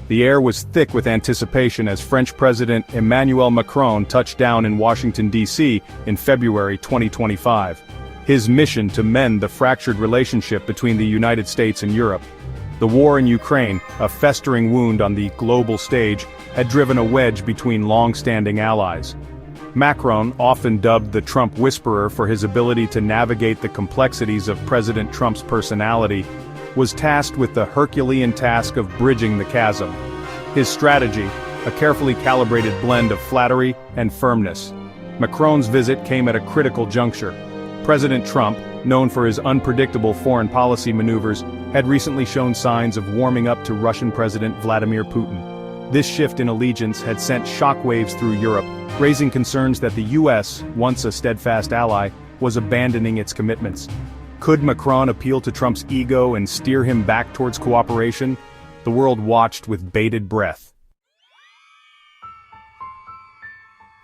The air was thick with anticipation as French President Emmanuel Macron touched down in Washington, D.C. in February 2025. His mission to mend the fractured relationship between the United States and Europe. The war in Ukraine, a festering wound on the global stage, had driven a wedge between long-standing allies. Macron, often dubbed the Trump Whisperer for his ability to navigate the complexities of President Trump's personality, was tasked with the Herculean task of bridging the chasm. His strategy, a carefully calibrated blend of flattery and firmness. Macron's visit came at a critical juncture. President Trump, known for his unpredictable foreign policy maneuvers, had recently shown signs of warming up to Russian President Vladimir Putin. This shift in allegiance had sent shockwaves through Europe, raising concerns that the US, once a steadfast ally, was abandoning its commitments. Could Macron appeal to Trump's ego and steer him back towards cooperation? The world watched with bated breath.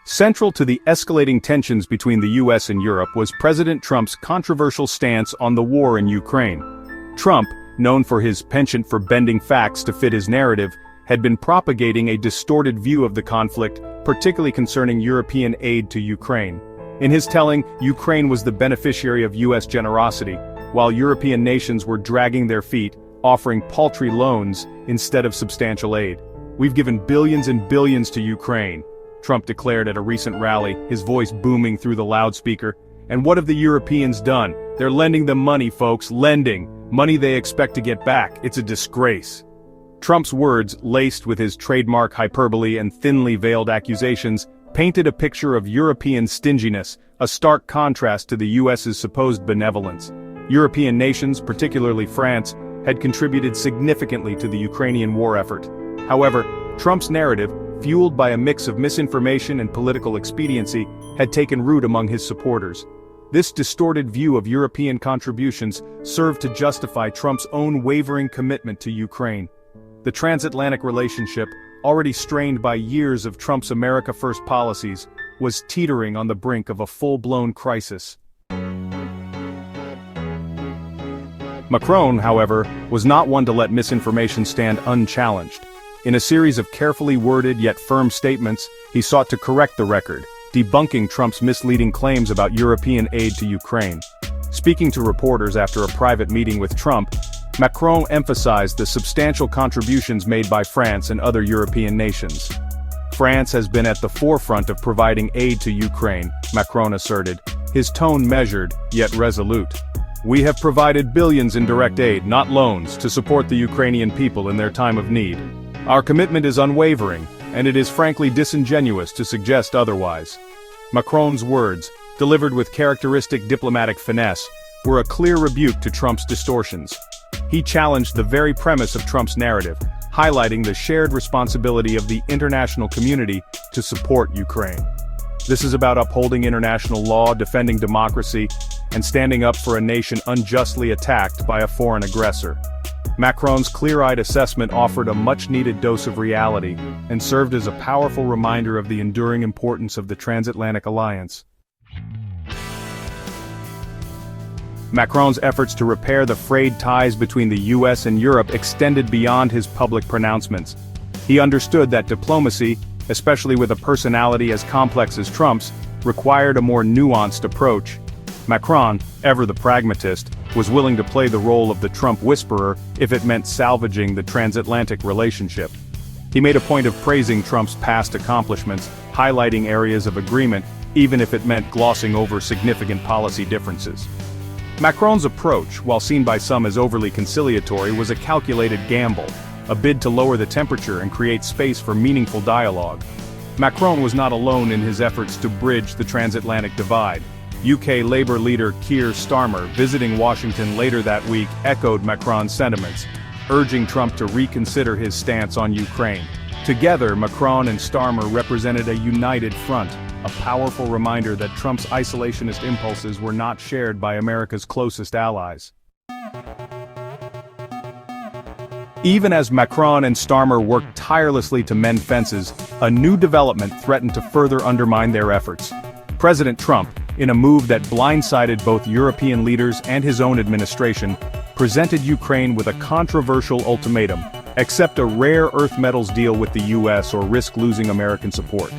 Central to the escalating tensions between the US and Europe was President Trump's controversial stance on the war in Ukraine. Trump, known for his penchant for bending facts to fit his narrative, had been propagating a distorted view of the conflict, particularly concerning European aid to Ukraine. In his telling, Ukraine was the beneficiary of US generosity, while European nations were dragging their feet, offering paltry loans instead of substantial aid. "We've given billions and billions to Ukraine," Trump declared at a recent rally, his voice booming through the loudspeaker. "And what have the Europeans done? They're lending them money, folks, lending. Money they expect to get back. It's a disgrace." Trump's words, laced with his trademark hyperbole and thinly veiled accusations, painted a picture of European stinginess, a stark contrast to the US's supposed benevolence. European nations, particularly France, had contributed significantly to the Ukrainian war effort. However, Trump's narrative, fueled by a mix of misinformation and political expediency, had taken root among his supporters. This distorted view of European contributions served to justify Trump's own wavering commitment to Ukraine. The transatlantic relationship, already strained by years of Trump's America First policies, was teetering on the brink of a full-blown crisis. Macron, however, was not one to let misinformation stand unchallenged. In a series of carefully worded yet firm statements, he sought to correct the record, debunking Trump's misleading claims about European aid to Ukraine. Speaking to reporters after a private meeting with Trump, Macron emphasized the substantial contributions made by France and other European nations. France has been at the forefront of providing aid to Ukraine, Macron asserted, his tone measured, yet resolute. "We have provided billions in direct aid, not loans, to support the Ukrainian people in their time of need. Our commitment is unwavering, and it is frankly disingenuous to suggest otherwise." Macron's words, delivered with characteristic diplomatic finesse, were a clear rebuke to Trump's distortions. He challenged the very premise of Trump's narrative, highlighting the shared responsibility of the international community to support Ukraine. This is about upholding international law, defending democracy, and standing up for a nation unjustly attacked by a foreign aggressor. Macron's clear-eyed assessment offered a much-needed dose of reality, and served as a powerful reminder of the enduring importance of the transatlantic alliance. Macron's efforts to repair the frayed ties between the US and Europe extended beyond his public pronouncements. He understood that diplomacy, especially with a personality as complex as Trump's, required a more nuanced approach. Macron, ever the pragmatist, was willing to play the role of the Trump whisperer if it meant salvaging the transatlantic relationship. He made a point of praising Trump's past accomplishments, highlighting areas of agreement, even if it meant glossing over significant policy differences. Macron's approach, while seen by some as overly conciliatory, was a calculated gamble, a bid to lower the temperature and create space for meaningful dialogue. Macron was not alone in his efforts to bridge the transatlantic divide. UK Labour leader Keir Starmer, visiting Washington later that week, echoed Macron's sentiments, urging Trump to reconsider his stance on Ukraine. Together, Macron and Starmer represented a united front, a powerful reminder that Trump's isolationist impulses were not shared by America's closest allies. Even as Macron and Starmer worked tirelessly to mend fences, a new development threatened to further undermine their efforts. President Trump, in a move that blindsided both European leaders and his own administration, presented Ukraine with a controversial ultimatum: Accept a rare earth metals deal with the US or risk losing American support.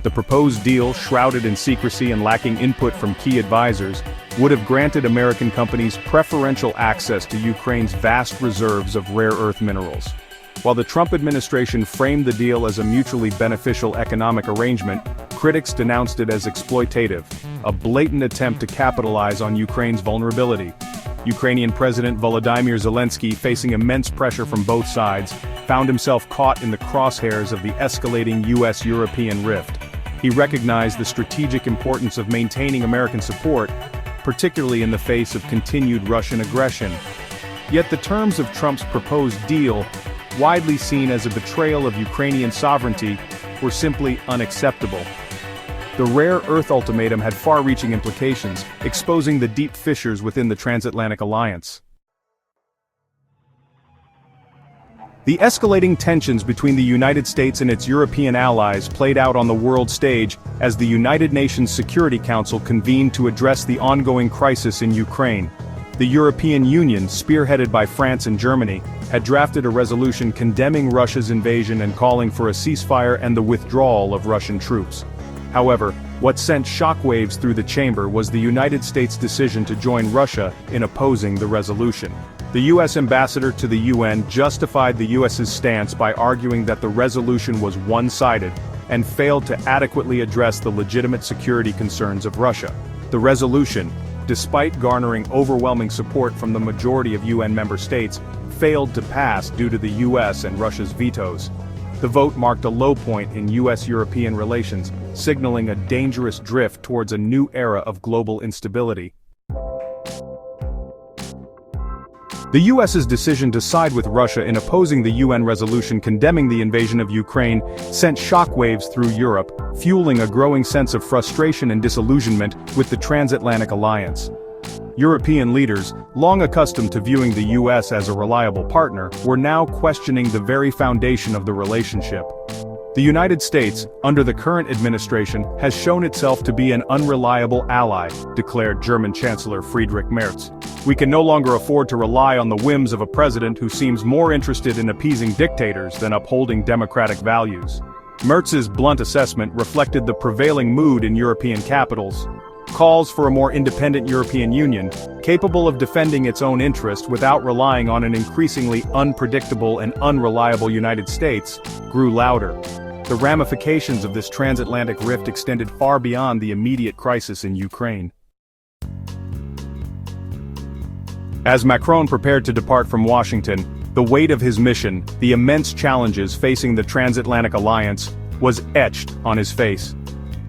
The proposed deal, shrouded in secrecy and lacking input from key advisors, would have granted American companies preferential access to Ukraine's vast reserves of rare earth minerals. While the Trump administration framed the deal as a mutually beneficial economic arrangement, critics denounced it as exploitative, a blatant attempt to capitalize on Ukraine's vulnerability. Ukrainian President Volodymyr Zelensky, facing immense pressure from both sides, found himself caught in the crosshairs of the escalating US-European rift. He recognized the strategic importance of maintaining American support, particularly in the face of continued Russian aggression. Yet the terms of Trump's proposed deal, widely seen as a betrayal of Ukrainian sovereignty, were simply unacceptable. The rare earth ultimatum had far-reaching implications, exposing the deep fissures within the transatlantic alliance. The escalating tensions between the United States and its European allies played out on the world stage as the United Nations Security Council convened to address the ongoing crisis in Ukraine. The European Union, spearheaded by France and Germany, had drafted a resolution condemning Russia's invasion and calling for a ceasefire and the withdrawal of Russian troops. However, what sent shockwaves through the chamber was the United States' decision to join Russia in opposing the resolution. The U.S. ambassador to the UN justified the U.S.'s stance by arguing that the resolution was one-sided and failed to adequately address the legitimate security concerns of Russia. The resolution, despite garnering overwhelming support from the majority of UN member states, failed to pass due to the U.S. and Russia's vetoes. The vote marked a low point in U.S.-European relations, signaling a dangerous drift towards a new era of global instability. The U.S.'s decision to side with Russia in opposing the UN resolution condemning the invasion of Ukraine sent shockwaves through Europe, fueling a growing sense of frustration and disillusionment with the transatlantic alliance. European leaders, long accustomed to viewing the U.S. as a reliable partner, were now questioning the very foundation of the relationship. The United States, under the current administration, has shown itself to be an unreliable ally, declared German Chancellor Friedrich Merz. We can no longer afford to rely on the whims of a president who seems more interested in appeasing dictators than upholding democratic values. Merz's blunt assessment reflected the prevailing mood in European capitals. Calls for a more independent European Union, capable of defending its own interest without relying on an increasingly unpredictable and unreliable United States, grew louder. The ramifications of this transatlantic rift extended far beyond the immediate crisis in Ukraine. As Macron prepared to depart from Washington, the weight of his mission, the immense challenges facing the transatlantic alliance, was etched on his face.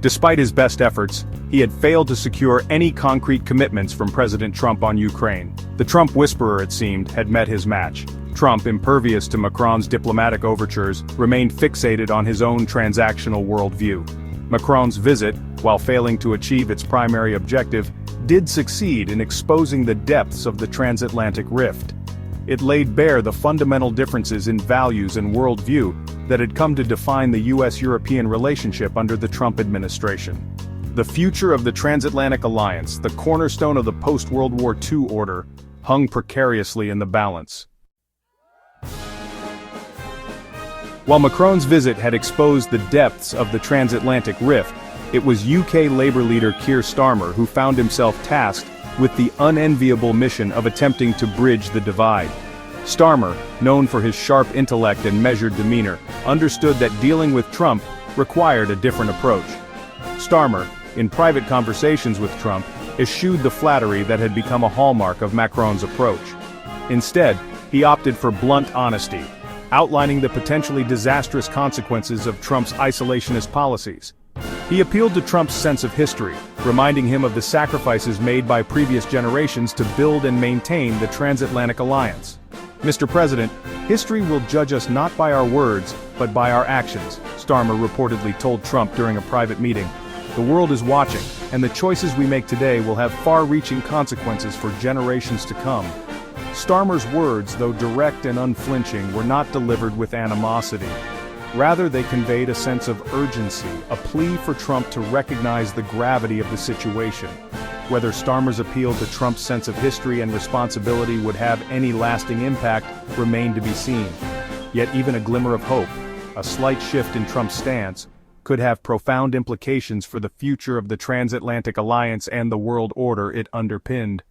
Despite his best efforts, he had failed to secure any concrete commitments from President Trump on Ukraine. The Trump whisperer, it seemed, had met his match. Trump, impervious to Macron's diplomatic overtures, remained fixated on his own transactional worldview. Macron's visit, while failing to achieve its primary objective, did succeed in exposing the depths of the transatlantic rift. It laid bare the fundamental differences in values and worldview that had come to define the U.S.-European relationship under the Trump administration. The future of the transatlantic alliance, the cornerstone of the post-World War II order, hung precariously in the balance. While Macron's visit had exposed the depths of the transatlantic rift, it was UK Labour leader Keir Starmer who found himself tasked with the unenviable mission of attempting to bridge the divide. Starmer, known for his sharp intellect and measured demeanor, understood that dealing with Trump required a different approach. Starmer, in private conversations with Trump, eschewed the flattery that had become a hallmark of Macron's approach. Instead, he opted for blunt honesty, outlining the potentially disastrous consequences of Trump's isolationist policies. He appealed to Trump's sense of history, reminding him of the sacrifices made by previous generations to build and maintain the transatlantic alliance. Mr. President, history will judge us not by our words, but by our actions, Starmer reportedly told Trump during a private meeting. The world is watching, and the choices we make today will have far-reaching consequences for generations to come. Starmer's words, though direct and unflinching, were not delivered with animosity. Rather, they conveyed a sense of urgency, a plea for Trump to recognize the gravity of the situation. Whether Starmer's appeal to Trump's sense of history and responsibility would have any lasting impact remained to be seen. Yet even a glimmer of hope, a slight shift in Trump's stance, could have profound implications for the future of the transatlantic alliance and the world order it underpinned.